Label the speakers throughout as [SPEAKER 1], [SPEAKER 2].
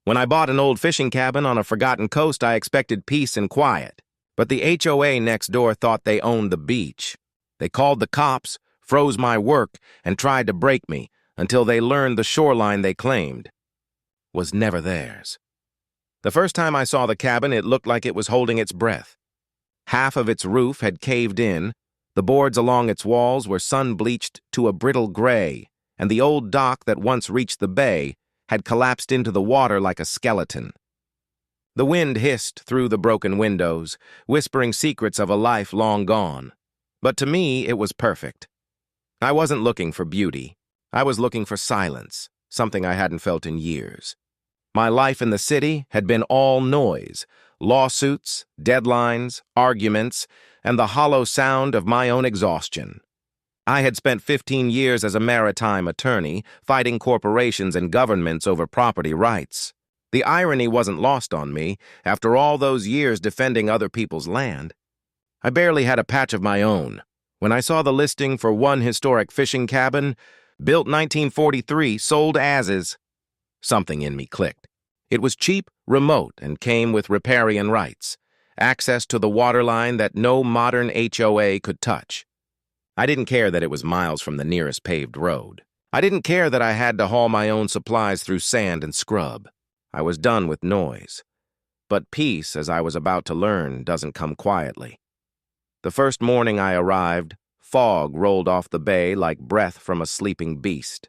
[SPEAKER 1] When I bought an old fishing cabin on a forgotten coast, I expected peace and quiet. But the HOA next door thought they owned the beach. They called the cops, froze my work, and tried to break me until they learned the shoreline they claimed was never theirs. The first time I saw the cabin, it looked like it was holding its breath. Half of its roof had caved in, the boards along its walls were sun-bleached to a brittle gray, and the old dock that once reached the bay had collapsed into the water like a skeleton. The wind hissed through the broken windows, whispering secrets of a life long gone. But to me, it was perfect. I wasn't looking for beauty. I was looking for silence, something I hadn't felt in years. My life in the city had been all noise, lawsuits, deadlines, arguments, and the hollow sound of my own exhaustion. I had spent 15 years as a maritime attorney, fighting corporations and governments over property rights. The irony wasn't lost on me, after all those years defending other people's land. I barely had a patch of my own. When I saw the listing for one historic fishing cabin, built 1943, sold as is, something in me clicked. It was cheap, remote, and came with riparian rights, access to the waterline that no modern HOA could touch. I didn't care that it was miles from the nearest paved road. I didn't care that I had to haul my own supplies through sand and scrub. I was done with noise. But peace, as I was about to learn, doesn't come quietly. The first morning I arrived, fog rolled off the bay like breath from a sleeping beast.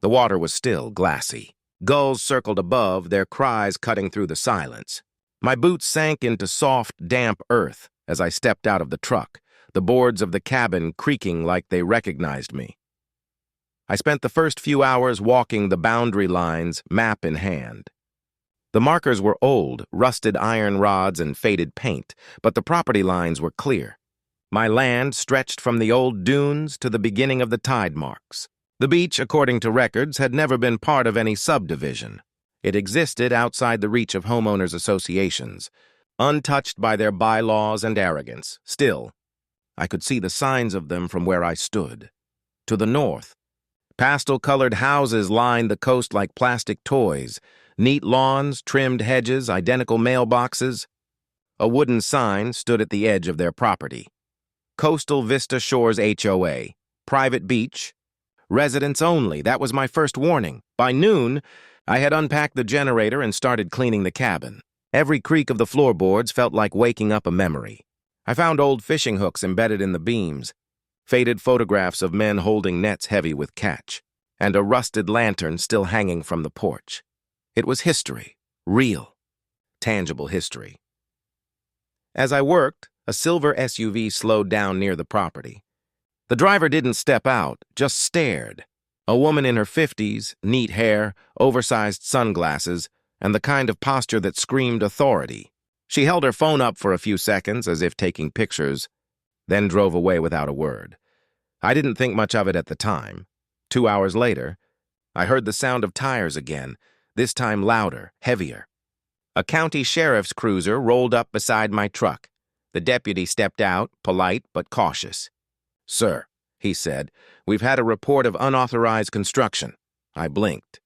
[SPEAKER 1] The water was still glassy. Gulls circled above, their cries cutting through the silence. My boots sank into soft, damp earth as I stepped out of the truck, the boards of the cabin creaking like they recognized me. I spent the first few hours walking the boundary lines, map in hand. The markers were old, rusted iron rods and faded paint, but the property lines were clear. My land stretched from the old dunes to the beginning of the tide marks. The beach, according to records, had never been part of any subdivision. It existed outside the reach of homeowners' associations, untouched by their bylaws and arrogance. Still, I could see the signs of them from where I stood. To the north, pastel-colored houses lined the coast like plastic toys, neat lawns, trimmed hedges, identical mailboxes. A wooden sign stood at the edge of their property. Coastal Vista Shores HOA, private beach, residents only. That was my first warning. By noon, I had unpacked the generator and started cleaning the cabin. Every creak of the floorboards felt like waking up a memory. I found old fishing hooks embedded in the beams, faded photographs of men holding nets heavy with catch, and a rusted lantern still hanging from the porch. It was history, real, tangible history. As I worked, a silver SUV slowed down near the property. The driver didn't step out, just stared. A woman in her 50s, neat hair, oversized sunglasses, and the kind of posture that screamed authority. She held her phone up for a few seconds as if taking pictures, then drove away without a word. I didn't think much of it at the time. 2 hours later, I heard the sound of tires again, this time louder, heavier. A county sheriff's cruiser rolled up beside my truck. The deputy stepped out, polite but cautious. "Sir," he said, "we've had a report of unauthorized construction." I blinked.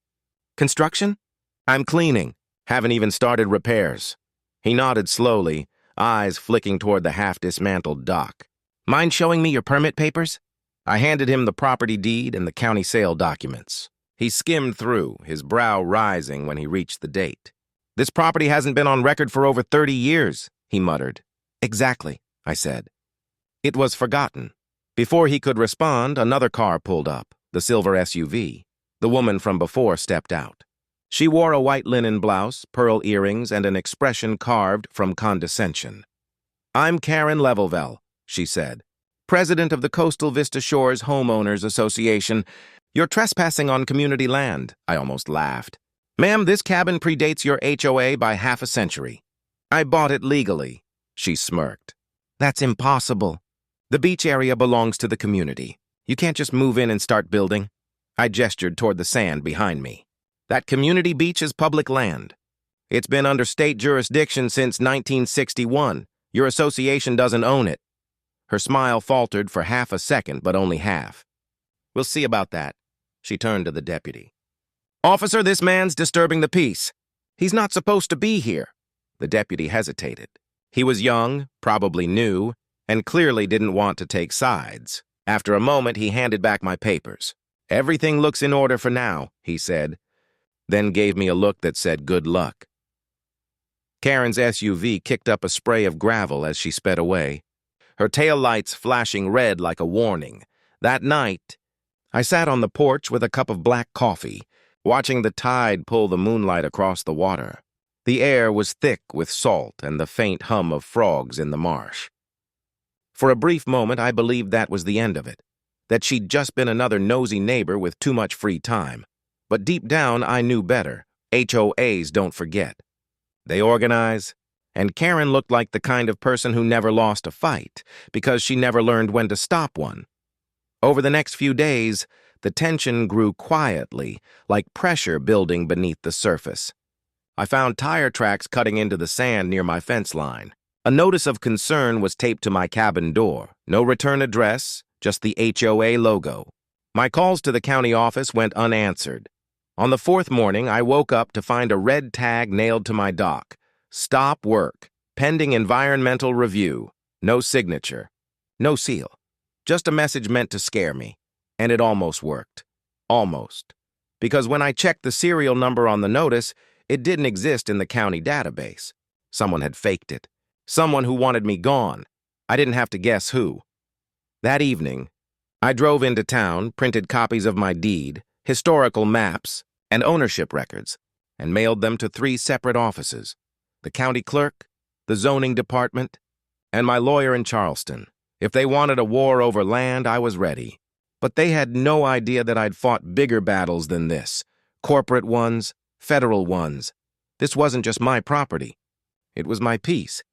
[SPEAKER 1] "Construction?" "I'm cleaning. Haven't even started repairs." He nodded slowly, eyes flicking toward the half-dismantled dock. "Mind showing me your permit papers?" I handed him the property deed and the county sale documents. He skimmed through, his brow rising when he reached the date. "This property hasn't been on record for over 30 years, he muttered. "Exactly," I said. It was forgotten. Before he could respond, another car pulled up, the silver SUV. The woman from before stepped out. She wore a white linen blouse, pearl earrings, and an expression carved from condescension. "I'm Karen Levelvell," she said, "president of the Coastal Vista Shores Homeowners Association. You're trespassing on community land." I almost laughed. "Ma'am, this cabin predates your HOA by half a century." "I bought it legally," she smirked. "That's impossible. The beach area belongs to the community. You can't just move in and start building." I gestured toward the sand behind me. "That community beach is public land. It's been under state jurisdiction since 1961. Your association doesn't own it." Her smile faltered for half a second, but only half. "We'll see about that." She turned to the deputy. "Officer, this man's disturbing the peace." He's not supposed to be here." The deputy hesitated. He was young, probably new, and clearly didn't want to take sides. After a moment, he handed back my papers. "Everything looks in order for now," he said, then gave me a look that said good luck. Karen's SUV kicked up a spray of gravel as she sped away, her taillights flashing red like a warning. That night, I sat on the porch with a cup of black coffee, watching the tide pull the moonlight across the water. The air was thick with salt and the faint hum of frogs in the marsh. For a brief moment, I believed that was the end of it, that she'd just been another nosy neighbor with too much free time. But deep down, I knew better. HOAs don't forget. They organize, and Karen looked like the kind of person who never lost a fight because she never learned when to stop one. Over the next few days, the tension grew quietly, like pressure building beneath the surface. I found tire tracks cutting into the sand near my fence line. A notice of concern was taped to my cabin door. No return address, just the HOA logo. My calls to the county office went unanswered. On the fourth morning, I woke up to find a red tag nailed to my dock. "Stop work. Pending environmental review." No signature. No seal. Just a message meant to scare me. And it almost worked. Almost. Because when I checked the serial number on the notice, it didn't exist in the county database. Someone had faked it. Someone who wanted me gone. I didn't have to guess who. That evening, I drove into town, printed copies of my deed, historical maps, and ownership records, and mailed them to 3 separate offices: the county clerk, the zoning department, and my lawyer in Charleston. If they wanted a war over land, I was ready. But they had no idea that I'd fought bigger battles than this. Corporate ones, federal ones. This wasn't just my property. It was my peace,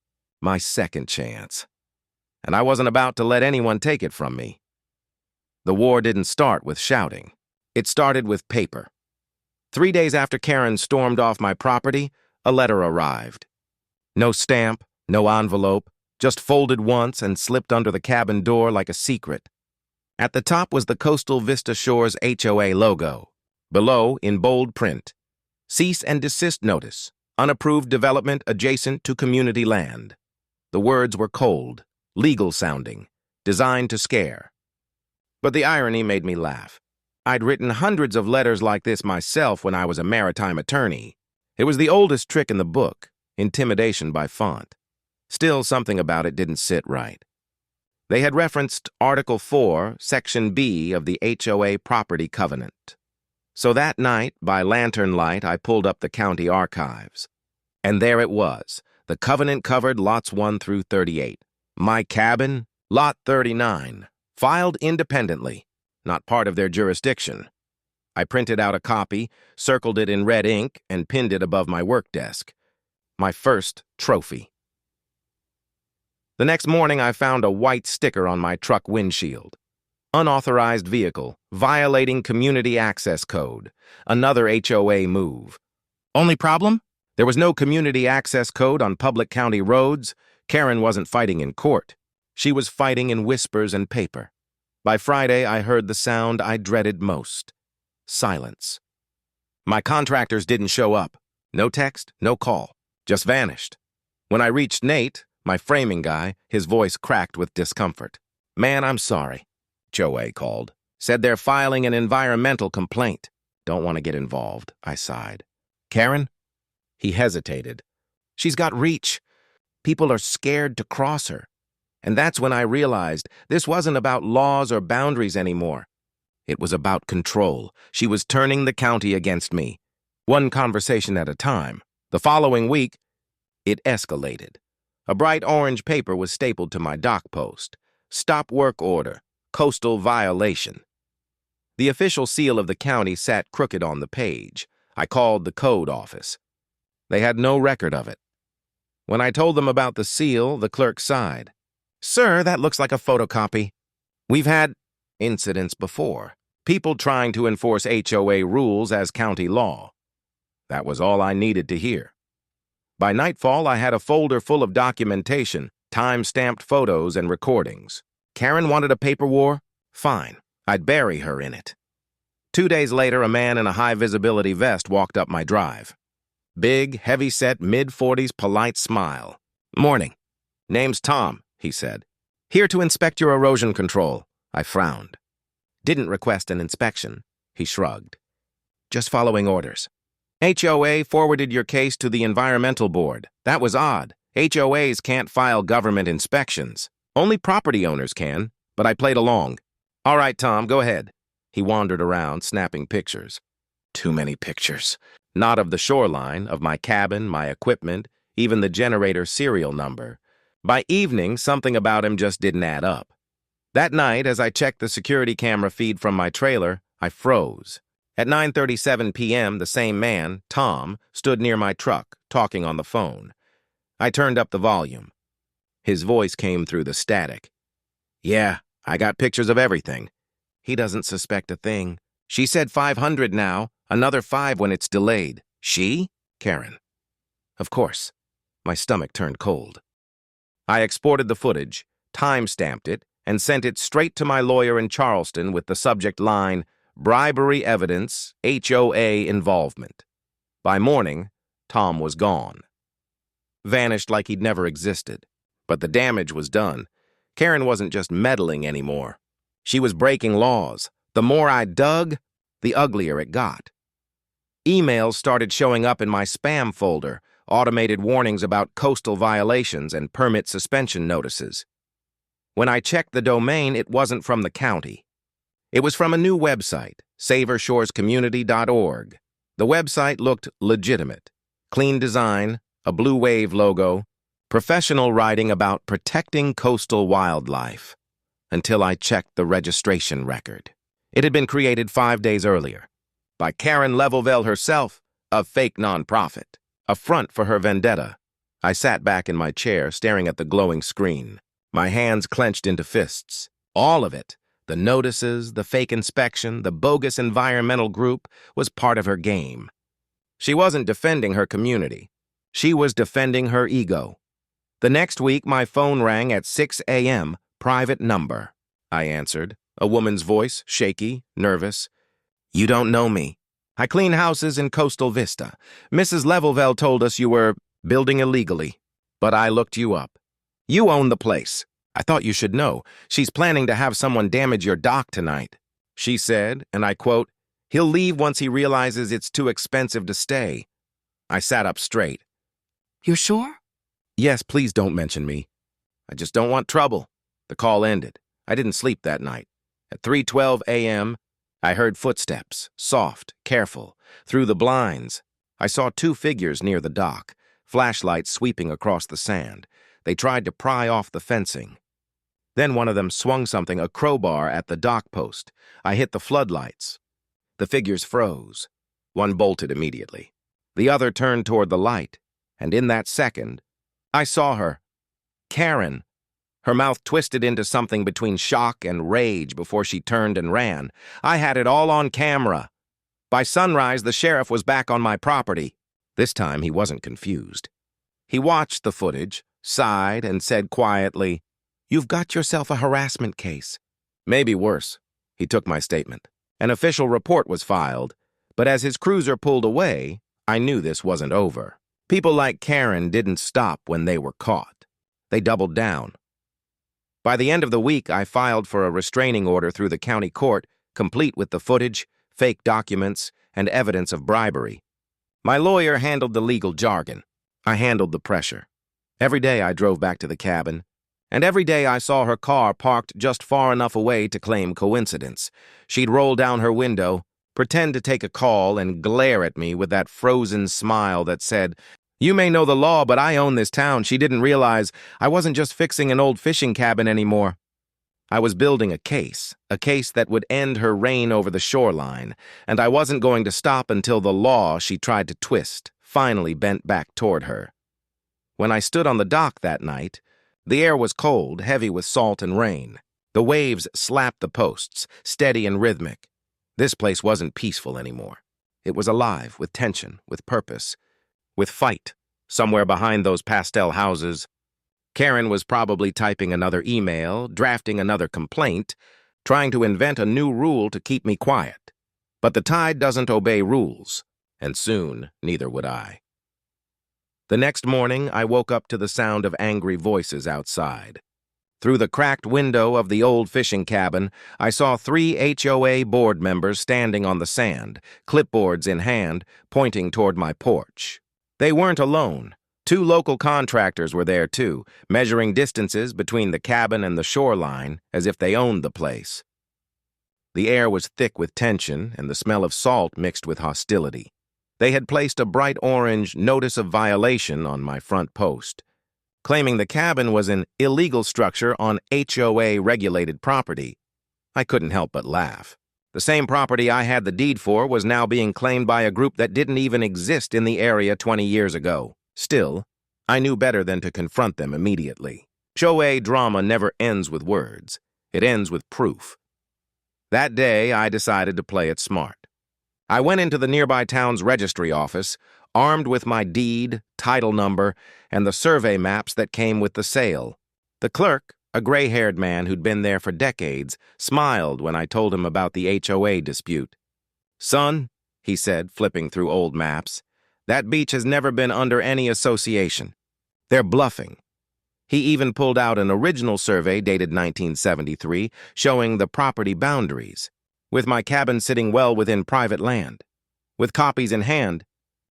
[SPEAKER 1] my second chance. And I wasn't about to let anyone take it from me. The war didn't start with shouting. It started with paper. 3 days after Karen stormed off my property, a letter arrived. No stamp, no envelope, just folded once and slipped under the cabin door like a secret. At the top was the Coastal Vista Shores HOA logo. Below, in bold print, "Cease and desist notice. Unapproved development adjacent to community land." The words were cold, legal sounding, designed to scare. But the irony made me laugh. I'd written hundreds of letters like this myself when I was a maritime attorney. It was the oldest trick in the book, intimidation by font. Still, something about it didn't sit right. They had referenced Article 4, Section B of the HOA Property Covenant. So that night, by lantern light, I pulled up the county archives. And there it was. The covenant covered lots 1 through 38. My cabin, lot 39, filed independently, not part of their jurisdiction. I printed out a copy, circled it in red ink, and pinned it above my work desk. My first trophy. The next morning, I found a white sticker on my truck windshield. Unauthorized vehicle, violating community access code. Another HOA move. Only problem? There was no community access code on public county roads. Karen wasn't fighting in court. She was fighting in whispers and paper. By Friday, I heard the sound I dreaded most. Silence. My contractors didn't show up. No text, no call. Just vanished. When I reached Nate, my framing guy, his voice cracked with discomfort. "Man, I'm sorry," HOA called. "Said they're filing an environmental complaint." "Don't want to get involved," I sighed. "Karen?" He hesitated. "She's got reach. People are scared to cross her." And that's when I realized this wasn't about laws or boundaries anymore. It was about control. She was turning the county against me. One conversation at a time. The following week, it escalated. A bright orange paper was stapled to my dock post. Stop work order. Coastal violation. The official seal of the county sat crooked on the page. I called the code office. They had no record of it. When I told them about the seal, the clerk sighed. "Sir, that looks like a photocopy. We've had incidents before. People trying to enforce HOA rules as county law." That was all I needed to hear. By nightfall, I had a folder full of documentation, time-stamped photos and recordings. Karen wanted a paper war? Fine. I'd bury her in it. 2 days later, a man in a high-visibility vest walked up my drive. Big, heavy-set, mid-40s, polite smile. "Morning. Name's Tom," he said. "Here to inspect your erosion control." I frowned. "Didn't request an inspection," he shrugged. "Just following orders." "HOA forwarded your case to the Environmental Board. That was odd. HOAs can't file government inspections. Only property owners can, but I played along." "All right, Tom, go ahead." He wandered around, snapping pictures. Too many pictures. Not of the shoreline, of my cabin, my equipment, even the generator serial number. By evening, something about him just didn't add up. That night, as I checked the security camera feed from my trailer, I froze. At 9:37 p.m., the same man, Tom, stood near my truck, talking on the phone. I turned up the volume. His voice came through the static. "Yeah, I got pictures of everything." "He doesn't suspect a thing. She said 500 now, another 5 when it's delayed." "She?" "Karen." Of course. My stomach turned cold. I exported the footage, time-stamped it, and sent it straight to my lawyer in Charleston with the subject line, "Bribery Evidence, HOA Involvement." By morning, Tom was gone. Vanished like he'd never existed. But the damage was done. Karen wasn't just meddling anymore. She was breaking laws. The more I dug, the uglier it got. Emails started showing up in my spam folder, automated warnings about coastal violations and permit suspension notices. When I checked the domain, it wasn't from the county. It was from a new website, SaverShoresCommunity.org. The website looked legitimate. Clean design, a blue wave logo, professional writing about protecting coastal wildlife. Until I checked the registration record. It had been created 5 days earlier. By Karen Levelville herself, a fake nonprofit. A front for her vendetta. I sat back in my chair, staring at the glowing screen. My hands clenched into fists. All of it, the notices, the fake inspection, the bogus environmental group, was part of her game. She wasn't defending her community. She was defending her ego. The next week, my phone rang at 6 a.m., private number. I answered, a woman's voice, shaky, nervous. "You don't know me. I clean houses in Coastal Vista. Mrs. Levelville told us you were building illegally, but I looked you up. You own the place. I thought you should know. She's planning to have someone damage your dock tonight." She said, and I quote, "He'll leave once he realizes it's too expensive to stay." I sat up straight. "You're sure?" "Yes, please don't mention me. I just don't want trouble." The call ended. I didn't sleep that night. At 3:12 a.m., I heard footsteps, soft, careful. Through the blinds, I saw 2 figures near the dock, flashlights sweeping across the sand. They tried to pry off the fencing. Then one of them swung something, a crowbar, at the dock post. I hit the floodlights. The figures froze. One bolted immediately. The other turned toward the light, and in that second, I saw her. Karen. Her mouth twisted into something between shock and rage before she turned and ran. I had it all on camera. By sunrise, the sheriff was back on my property. This time, he wasn't confused. He watched the footage, sighed, and said quietly, "You've got yourself a harassment case." "Maybe worse." He took my statement. An official report was filed, but as his cruiser pulled away, I knew this wasn't over. People like Karen didn't stop when they were caught. They doubled down. By the end of the week, I filed for a restraining order through the county court, complete with the footage, fake documents, and evidence of bribery. My lawyer handled the legal jargon. I handled the pressure. Every day I drove back to the cabin, and every day I saw her car parked just far enough away to claim coincidence. She'd roll down her window, pretend to take a call, and glare at me with that frozen smile that said, "You may know the law, but I own this town." She didn't realize I wasn't just fixing an old fishing cabin anymore. I was building a case that would end her reign over the shoreline, and I wasn't going to stop until the law she tried to twist finally bent back toward her. When I stood on the dock that night, the air was cold, heavy with salt and rain. The waves slapped the posts, steady and rhythmic. This place wasn't peaceful anymore. It was alive, with tension, with purpose, with fight, somewhere behind those pastel houses. Karen was probably typing another email, drafting another complaint, trying to invent a new rule to keep me quiet. But the tide doesn't obey rules, and soon neither would I. The next morning, I woke up to the sound of angry voices outside. Through the cracked window of the old fishing cabin, I saw 3 HOA board members standing on the sand, clipboards in hand, pointing toward my porch. They weren't alone. 2 local contractors were there too, measuring distances between the cabin and the shoreline as if they owned the place. The air was thick with tension and the smell of salt mixed with hostility. They had placed a bright orange notice of violation on my front post, claiming the cabin was an illegal structure on HOA-regulated property. I couldn't help but laugh. The same property I had the deed for was now being claimed by a group that didn't even exist in the area 20 years ago. Still, I knew better than to confront them immediately. HOA drama never ends with words. It ends with proof. That day, I decided to play it smart. I went into the nearby town's registry office, armed with my deed, title number, and the survey maps that came with the sale. The clerk, a gray-haired man who'd been there for decades, smiled when I told him about the HOA dispute. "Son," he said, flipping through old maps, "that beach has never been under any association. They're bluffing." He even pulled out an original survey dated 1973 showing the property boundaries, with my cabin sitting well within private land. With copies in hand,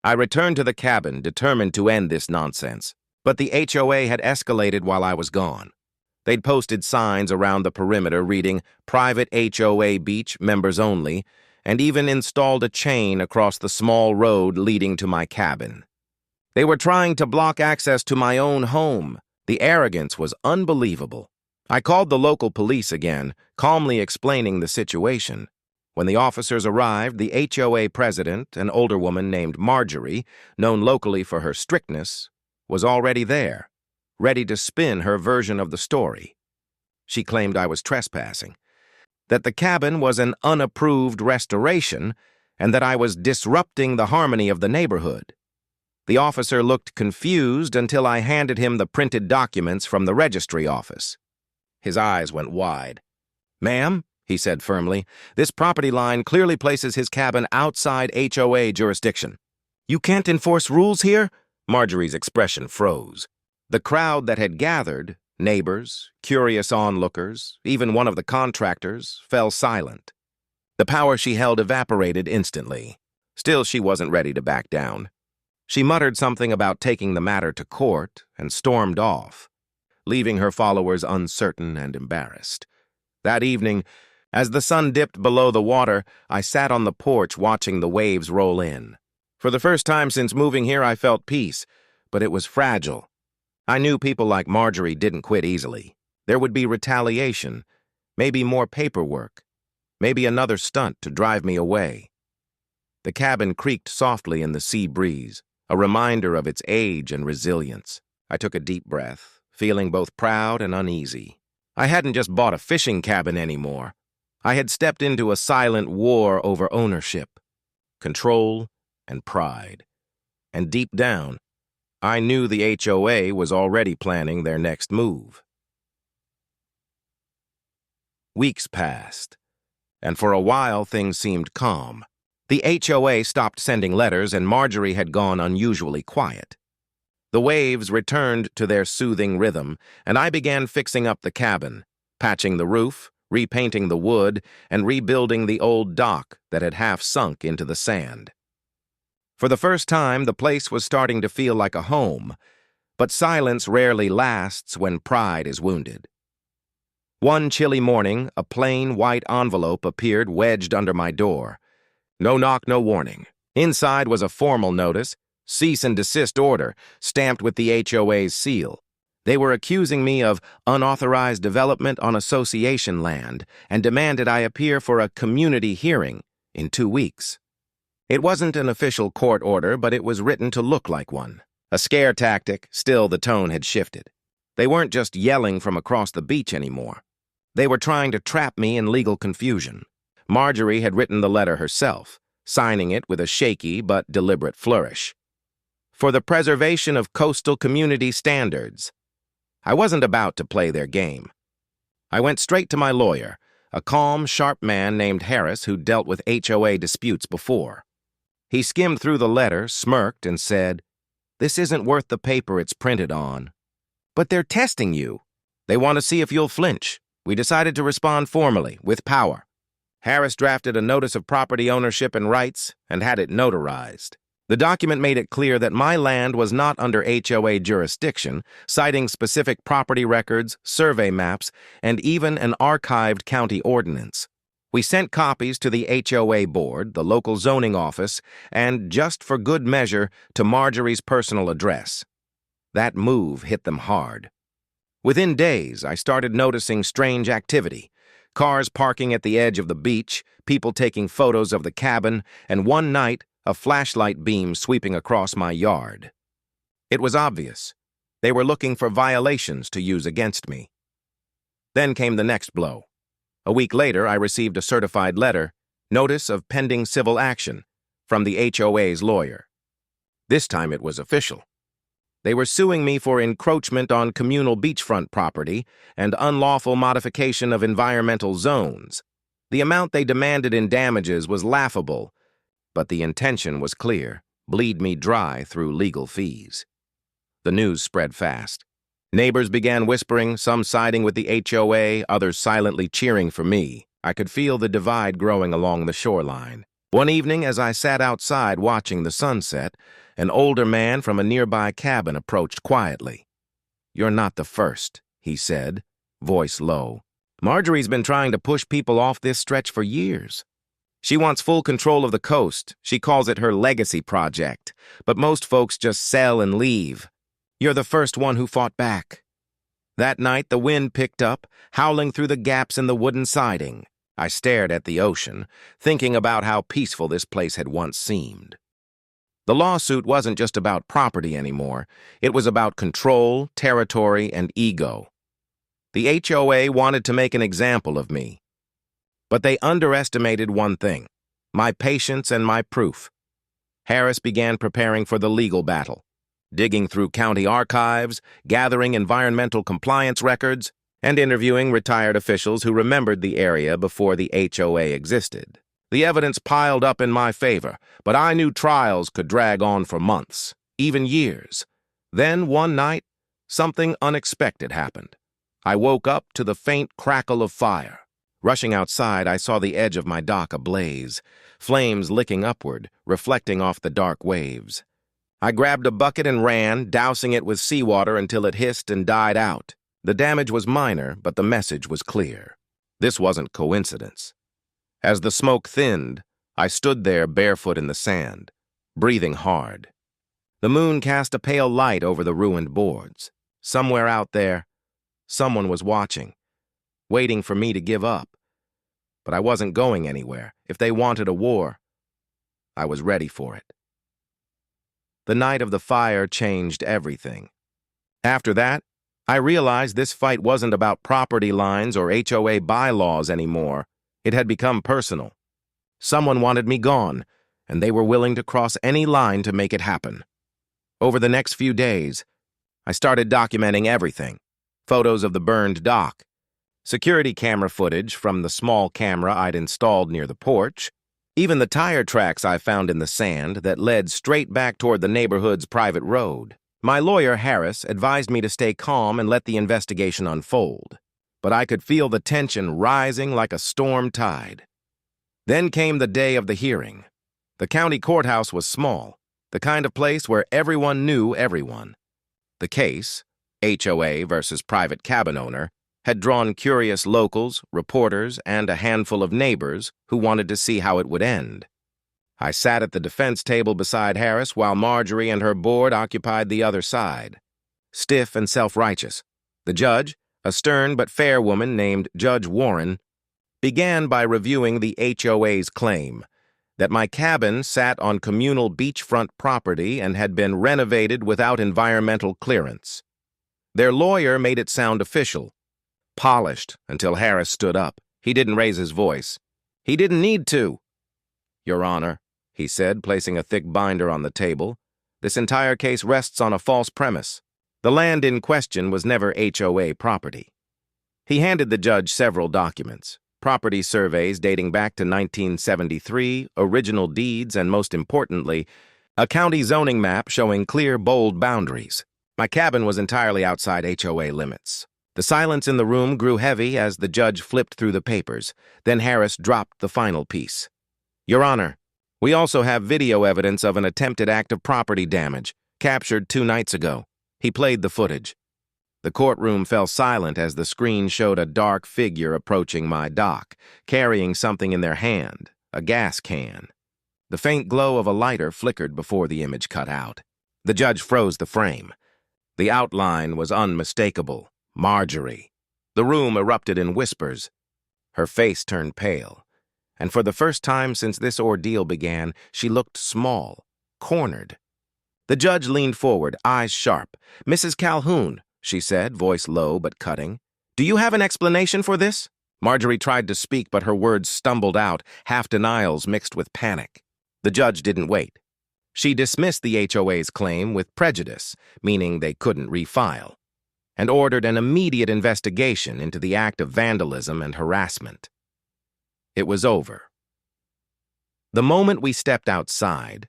[SPEAKER 1] I returned to the cabin, determined to end this nonsense. But the HOA had escalated while I was gone. They'd posted signs around the perimeter reading, "Private HOA Beach, Members Only," and even installed a chain across the small road leading to my cabin. They were trying to block access to my own home. The arrogance was unbelievable. I called the local police again, calmly explaining the situation. When the officers arrived, the HOA president, an older woman named Marjorie, known locally for her strictness, was already there, ready to spin her version of the story. She claimed I was trespassing, that the cabin was an unapproved restoration, and that I was disrupting the harmony of the neighborhood. The officer looked confused until I handed him the printed documents from the registry office. His eyes went wide. "Ma'am," he said firmly, "this property line clearly places his cabin outside HOA jurisdiction." "You can't enforce rules here?" Marjorie's expression froze. The crowd that had gathered, neighbors, curious onlookers, even one of the contractors, fell silent. The power she held evaporated instantly. Still, she wasn't ready to back down. She muttered something about taking the matter to court and stormed off, leaving her followers uncertain and embarrassed. That evening, as the sun dipped below the water, I sat on the porch watching the waves roll in. For the first time since moving here, I felt peace, but it was fragile. I knew people like Marjorie didn't quit easily. There would be retaliation, maybe more paperwork, maybe another stunt to drive me away. The cabin creaked softly in the sea breeze, a reminder of its age and resilience. I took a deep breath, feeling both proud and uneasy. I hadn't just bought a fishing cabin anymore. I had stepped into a silent war over ownership, control, and pride. And deep down, I knew the HOA was already planning their next move. Weeks passed, and for a while things seemed calm. The HOA stopped sending letters and Marjorie had gone unusually quiet. The waves returned to their soothing rhythm, and I began fixing up the cabin, patching the roof, repainting the wood, and rebuilding the old dock that had half sunk into the sand. For the first time, the place was starting to feel like a home, but silence rarely lasts when pride is wounded. One chilly morning, a plain white envelope appeared wedged under my door. No knock, no warning. Inside was a formal notice, cease and desist order, stamped with the HOA's seal. They were accusing me of unauthorized development on association land and demanded I appear for a community hearing in 2 weeks. It wasn't an official court order, but it was written to look like one. A scare tactic, still the tone had shifted. They weren't just yelling from across the beach anymore. They were trying to trap me in legal confusion. Marjorie had written the letter herself, signing it with a shaky but deliberate flourish. For the preservation of coastal community standards. I wasn't about to play their game. I went straight to my lawyer, a calm, sharp man named Harris who dealt with HOA disputes before. He skimmed through the letter, smirked, and said, This isn't worth the paper it's printed on. But they're testing you. They want to see if you'll flinch. We decided to respond formally, with power. Harris drafted a notice of property ownership and rights and had it notarized. The document made it clear that my land was not under HOA jurisdiction, citing specific property records, survey maps, and even an archived county ordinance. We sent copies to the HOA board, the local zoning office, and, just for good measure, to Marjorie's personal address. That move hit them hard. Within days, I started noticing strange activity. Cars parking at the edge of the beach, people taking photos of the cabin, and one night, a flashlight beam sweeping across my yard. It was obvious. They were looking for violations to use against me. Then came the next blow. A week later, I received a certified letter, notice of pending civil action, from the HOA's lawyer. This time it was official. They were suing me for encroachment on communal beachfront property and unlawful modification of environmental zones. The amount they demanded in damages was laughable, but the intention was clear: bleed me dry through legal fees. The news spread fast. Neighbors began whispering, some siding with the HOA, others silently cheering for me. I could feel the divide growing along the shoreline. One evening, as I sat outside watching the sunset, an older man from a nearby cabin approached quietly. "You're not the first," he said, voice low. "Marjorie's been trying to push people off this stretch for years. She wants full control of the coast. She calls it her legacy project. But most folks just sell and leave. You're the first one who fought back." That night, the wind picked up, howling through the gaps in the wooden siding. I stared at the ocean, thinking about how peaceful this place had once seemed. The lawsuit wasn't just about property anymore. It was about control, territory, and ego. The HOA wanted to make an example of me. But they underestimated one thing: my patience and my proof. Harris began preparing for the legal battle, digging through county archives, gathering environmental compliance records, and interviewing retired officials who remembered the area before the HOA existed. The evidence piled up in my favor, but I knew trials could drag on for months, even years. Then, one night, something unexpected happened. I woke up to the faint crackle of fire. Rushing outside, I saw the edge of my dock ablaze, flames licking upward, reflecting off the dark waves. I grabbed a bucket and ran, dousing it with seawater until it hissed and died out. The damage was minor, but the message was clear. This wasn't coincidence. As the smoke thinned, I stood there barefoot in the sand, breathing hard. The moon cast a pale light over the ruined boards. Somewhere out there, someone was watching, waiting for me to give up. But I wasn't going anywhere. If they wanted a war, I was ready for it. The night of the fire changed everything. After that, I realized this fight wasn't about property lines or HOA bylaws anymore. It had become personal. Someone wanted me gone, and they were willing to cross any line to make it happen. Over the next few days, I started documenting everything: photos of the burned dock, security camera footage from the small camera I'd installed near the porch, even the tire tracks I found in the sand that led straight back toward the neighborhood's private road. My lawyer, Harris, advised me to stay calm and let the investigation unfold. But I could feel the tension rising like a storm tide. Then came the day of the hearing. The county courthouse was small, the kind of place where everyone knew everyone. The case, HOA versus private cabin owner, had drawn curious locals, reporters, and a handful of neighbors who wanted to see how it would end. I sat at the defense table beside Harris while Marjorie and her board occupied the other side. Stiff and self-righteous, the judge, a stern but fair woman named Judge Warren, began by reviewing the HOA's claim that my cabin sat on communal beachfront property and had been renovated without environmental clearance. Their lawyer made it sound official, polished, until Harris stood up. He didn't raise his voice. He didn't need to. "Your Honor," he said, placing a thick binder on the table, "this entire case rests on a false premise. The land in question was never HOA property." He handed the judge several documents: property surveys dating back to 1973, original deeds, and most importantly, A county zoning map showing clear, bold boundaries. My cabin was entirely outside HOA limits. The silence in the room grew heavy as the judge flipped through the papers. Then Harris dropped the final piece. Your Honor, we also have video evidence of an attempted act of property damage, captured 2 nights ago. He played the footage. The courtroom fell silent as the screen showed a dark figure approaching my dock, carrying something in their hand, a gas can. The faint glow of a lighter flickered before the image cut out. The judge froze the frame. The outline was unmistakable. Marjorie. The room erupted in whispers. Her face turned pale, and for the first time since this ordeal began, she looked small, cornered. The judge leaned forward, eyes sharp. "Mrs. Calhoun," she said, voice low but cutting, "do you have an explanation for this?" Marjorie tried to speak, but her words stumbled out, half denials mixed with panic. The judge didn't wait. She dismissed the HOA's claim with prejudice, meaning they couldn't refile, and ordered an immediate investigation into the act of vandalism and harassment. It was over. The moment we stepped outside,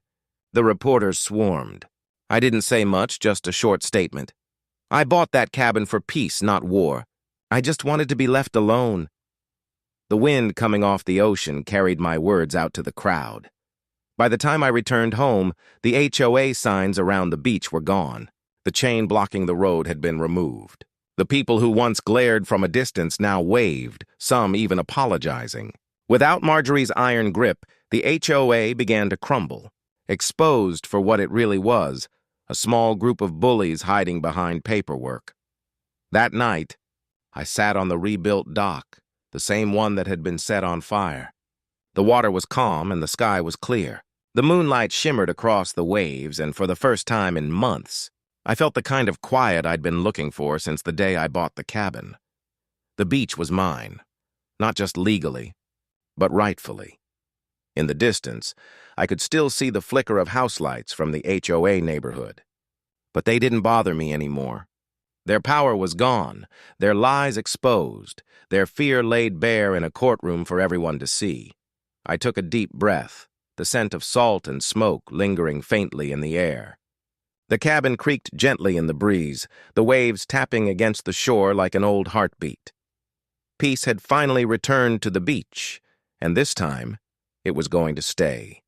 [SPEAKER 1] the reporters swarmed. I didn't say much, just a short statement. I bought that cabin for peace, not war. I just wanted to be left alone. The wind coming off the ocean carried my words out to the crowd. By the time I returned home, the HOA signs around the beach were gone. The chain blocking the road had been removed. The people who once glared from a distance now waved, some even apologizing. Without Marjorie's iron grip, the HOA began to crumble, exposed for what it really was, a small group of bullies hiding behind paperwork. That night, I sat on the rebuilt dock, the same one that had been set on fire. The water was calm and the sky was clear. The moonlight shimmered across the waves, and for the first time in months, I felt the kind of quiet I'd been looking for since the day I bought the cabin. The beach was mine, not just legally, but rightfully. In the distance, I could still see the flicker of house lights from the HOA neighborhood. But they didn't bother me anymore. Their power was gone, their lies exposed, their fear laid bare in a courtroom for everyone to see. I took a deep breath, the scent of salt and smoke lingering faintly in the air. The cabin creaked gently in the breeze, the waves tapping against the shore like an old heartbeat. Peace had finally returned to the beach, and this time, it was going to stay.